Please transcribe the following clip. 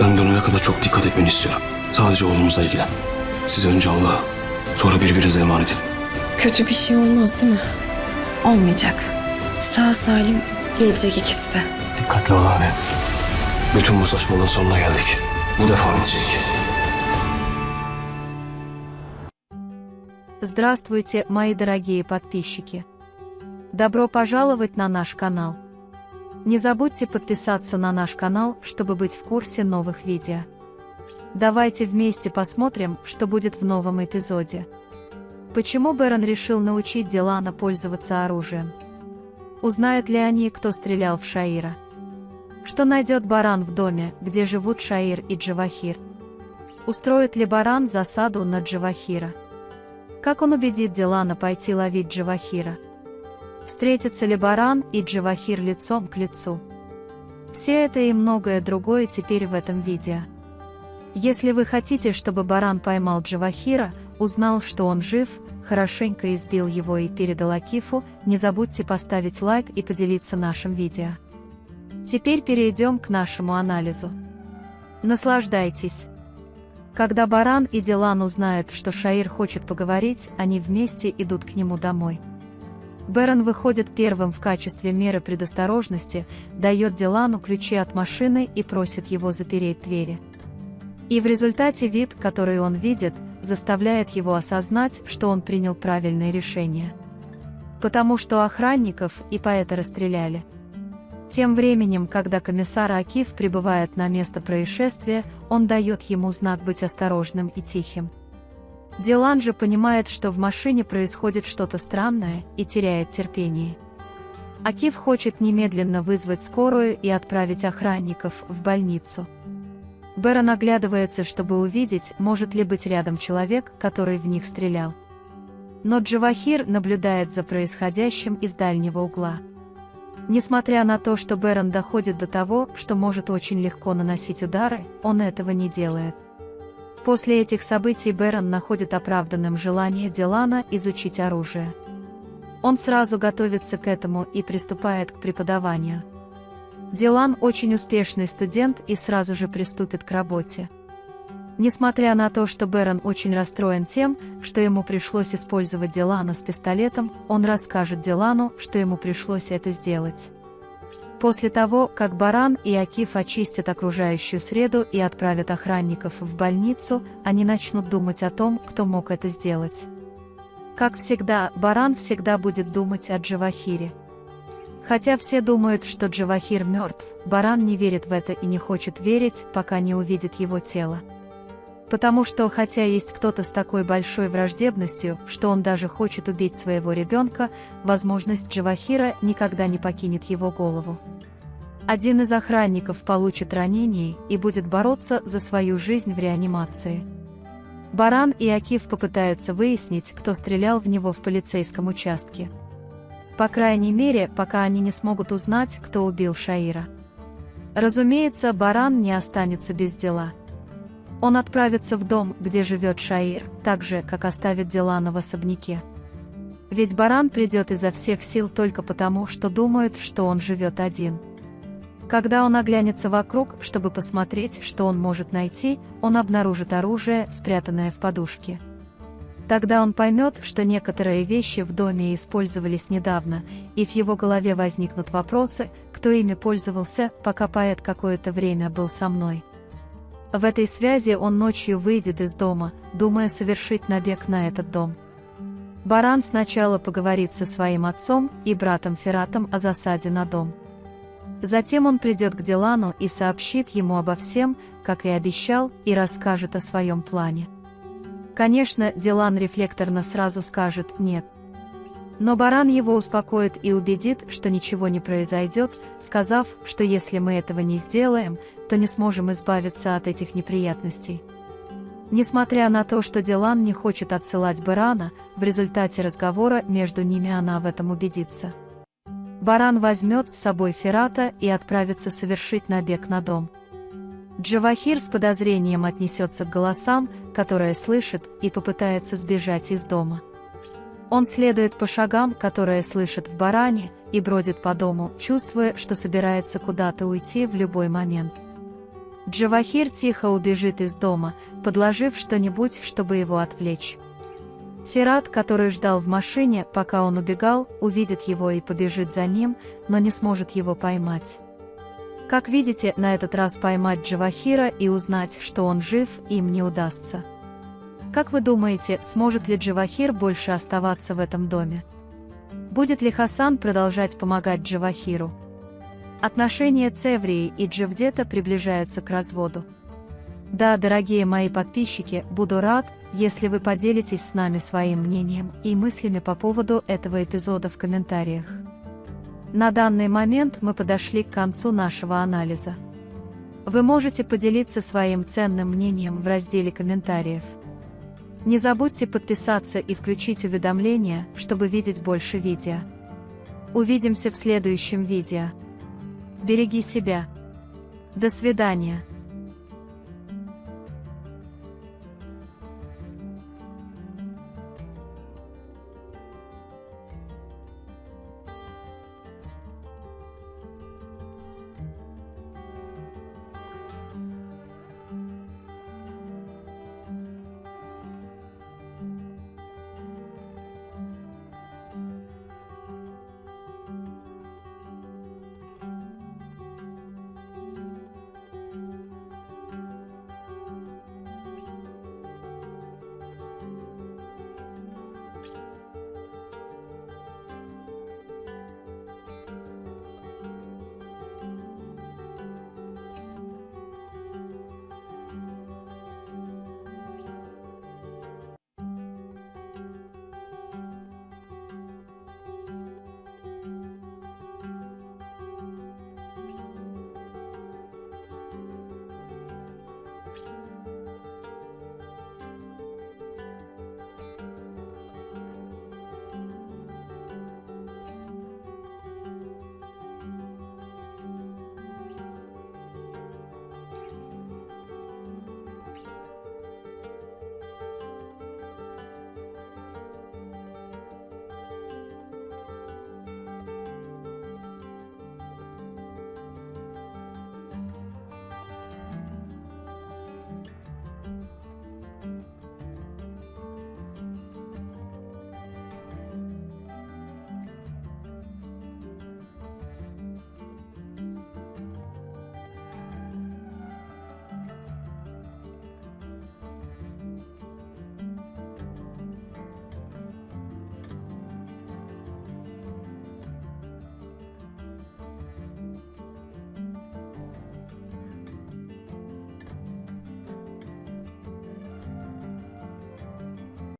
Ben dönene kadar çok dikkat etmeni istiyorum. Sadece oğlumuzla ilgilen. Size önce Allah'a, sonra birbirinize emanet edin. Kötü bir şey olmaz değil mi? Olmayacak. Sağ salim gelecek ikisi de. Dikkatli ol abi. Bütün bu saçmalığın sonuna geldik. Bu defa bitecek. Здравствуйте, мои дорогие подписчики! Добро пожаловать на наш канал! Не забудьте подписаться на наш канал, чтобы быть в курсе новых видео. Давайте вместе посмотрим, что будет в новом эпизоде. Почему Бэрон решил научить Дилана пользоваться оружием? Узнают ли они, кто стрелял в Шаира? Что найдет Баран в доме, где живут Шаир и Джавахир? Устроит ли Баран засаду на Джавахира? Как он убедит Дилана пойти ловить Джавахира? Встретятся ли Баран и Джавахир лицом к лицу? Все это и многое другое теперь в этом видео. Если вы хотите, чтобы Баран поймал Джавахира, узнал, что он жив, хорошенько избил его и передал Акифу, не забудьте поставить лайк и поделиться нашим видео. Теперь перейдем к нашему анализу. Наслаждайтесь! Когда Баран и Дилан узнают, что Шаир хочет поговорить, они вместе идут к нему домой. Бэрон выходит первым в качестве меры предосторожности, дает Дилану ключи от машины и просит его запереть двери. И в результате вид, который он видит, заставляет его осознать, что он принял правильное решение. Потому что охранников и поэта расстреляли. Тем временем, когда комиссар Акиф прибывает на место происшествия, он дает ему знак быть осторожным и тихим. Дилан же понимает, что в машине происходит что-то странное, и теряет терпение. Акиф хочет немедленно вызвать скорую и отправить охранников в больницу. Бэрон оглядывается, чтобы увидеть, может ли быть рядом человек, который в них стрелял. Но Джавахир наблюдает за происходящим из дальнего угла. Несмотря на то, что Бэрон доходит до того, что может очень легко наносить удары, он этого не делает. После этих событий Бэрон находит оправданным желание Дилана изучить оружие. Он сразу готовится к этому и приступает к преподаванию. Дилан очень успешный студент и сразу же приступит к работе. Несмотря на то, что Бэрон очень расстроен тем, что ему пришлось использовать Дилана с пистолетом, он расскажет Дилану, что ему пришлось это сделать. После того, как Баран и Акиф очистят окружающую среду и отправят охранников в больницу, они начнут думать о том, кто мог это сделать. Как всегда, Баран всегда будет думать о Джавахире. Хотя все думают, что Джавахир мертв, Баран не верит в это и не хочет верить, пока не увидит его тело. Потому что, хотя есть кто-то с такой большой враждебностью, что он даже хочет убить своего ребенка, возможность Джавахира никогда не покинет его голову. Один из охранников получит ранение и будет бороться за свою жизнь в реанимации. Баран и Акиф попытаются выяснить, кто стрелял в него в полицейском участке. По крайней мере, пока они не смогут узнать, кто убил Шаира. Разумеется, Баран не останется без дела. Он отправится в дом, где живет Шаир, так же, как оставит Дилана в особняке. Ведь Баран придет изо всех сил только потому, что думает, что он живет один. Когда он оглянется вокруг, чтобы посмотреть, что он может найти, он обнаружит оружие, спрятанное в подушке. Тогда он поймет, что некоторые вещи в доме использовались недавно, и в его голове возникнут вопросы, кто ими пользовался, пока поэт какое-то время был со мной. В этой связи он ночью выйдет из дома, думая совершить набег на этот дом. Баран сначала поговорит со своим отцом и братом Фератом о засаде на дом. Затем он придет к Дилану и сообщит ему обо всем, как и обещал, и расскажет о своем плане. Конечно, Дилан рефлекторно сразу скажет «нет». Но Баран его успокоит и убедит, что ничего не произойдет, сказав, что если мы этого не сделаем, то не сможем избавиться от этих неприятностей. Несмотря на то, что Дилан не хочет отсылать Барана, в результате разговора между ними она в этом убедится. Баран возьмет с собой Ферата и отправится совершить набег на дом. Джавахир с подозрением отнесется к голосам, которые слышит, и попытается сбежать из дома. Он следует по шагам, которые слышит в Баране, и бродит по дому, чувствуя, что собирается куда-то уйти в любой момент. Джавахир тихо убежит из дома, подложив что-нибудь, чтобы его отвлечь. Ферат, который ждал в машине, пока он убегал, увидит его и побежит за ним, но не сможет его поймать. Как видите, на этот раз поймать Джавахира и узнать, что он жив, им не удастся. Как вы думаете, сможет ли Джавахир больше оставаться в этом доме? Будет ли Хасан продолжать помогать Джавахиру? Отношения Цеврии и Джевдета приближаются к разводу. Да, дорогие мои подписчики, буду рад, если вы поделитесь с нами своим мнением и мыслями по поводу этого эпизода в комментариях. На данный момент мы подошли к концу нашего анализа. Вы можете поделиться своим ценным мнением в разделе комментариев. Не забудьте подписаться и включить уведомления, чтобы видеть больше видео. Увидимся в следующем видео. Береги себя. До свидания.